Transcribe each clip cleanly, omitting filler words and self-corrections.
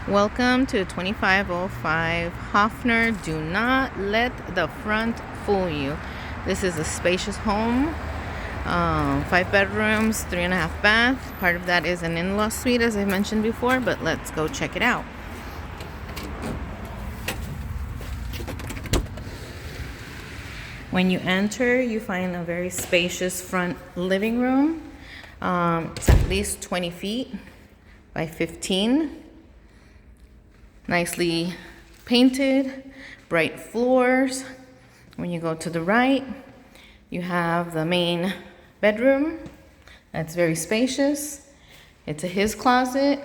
Welcome to 2505 Hoffner. Do not let the front fool you. This is a spacious home, 5 bedrooms, 3.5 baths. Part of that is an in-law suite, as I mentioned before, but let's go check it out. When you enter, you find a very spacious front living room. It's at least 20 feet by 15. Nicely painted, bright floors. When you go to the right, you have the main bedroom. That's very spacious. It's a his closet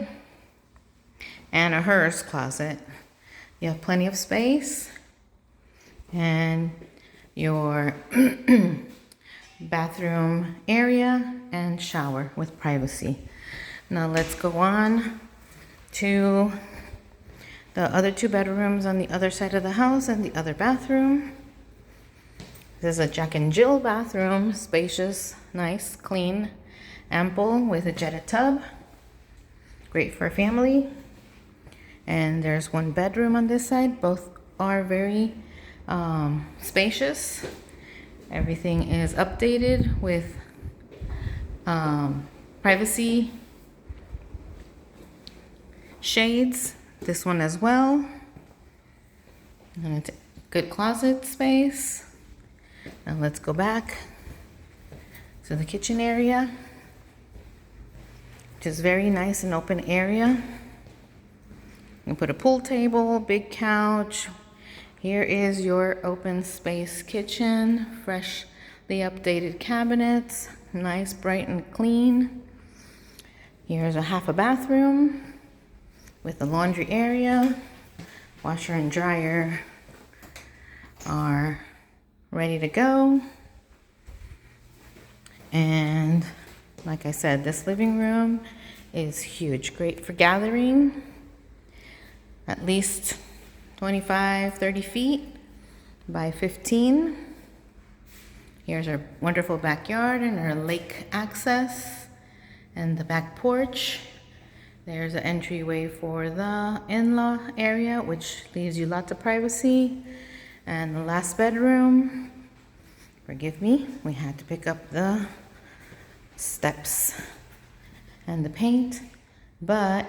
and a hers closet. You have plenty of space. And your bathroom area and shower with privacy. Now let's go on to the other 2 bedrooms on the other side of the house and the other bathroom. This is a Jack and Jill bathroom, spacious, nice, clean, ample with a jetted tub. Great for a family. And there's 1 bedroom on this side. Both are very spacious. Everything is updated with privacy shades. This one as well. And it's a good closet space. Now let's go back to the kitchen area, which is very nice and open area. You can put a pool table, big couch. Here is your open space kitchen, freshly updated cabinets, nice, bright and clean. Here's a half a bathroom with a laundry area. Washer and dryer are ready to go. And like I said, this living room is huge, great for gathering. At least 25, 30 feet by 15. Here's our wonderful backyard and our lake access and the back porch. There's an entryway for the in-law area, which leaves you lots of privacy. And the last bedroom, forgive me, we had to pick up the steps and the paint, but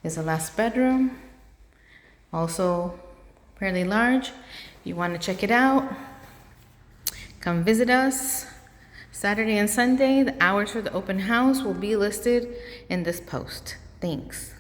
is the last bedroom. Also fairly large. If you want to check it out, come visit us. Saturday and Sunday, the hours for the open house will be listed in this post. Thanks.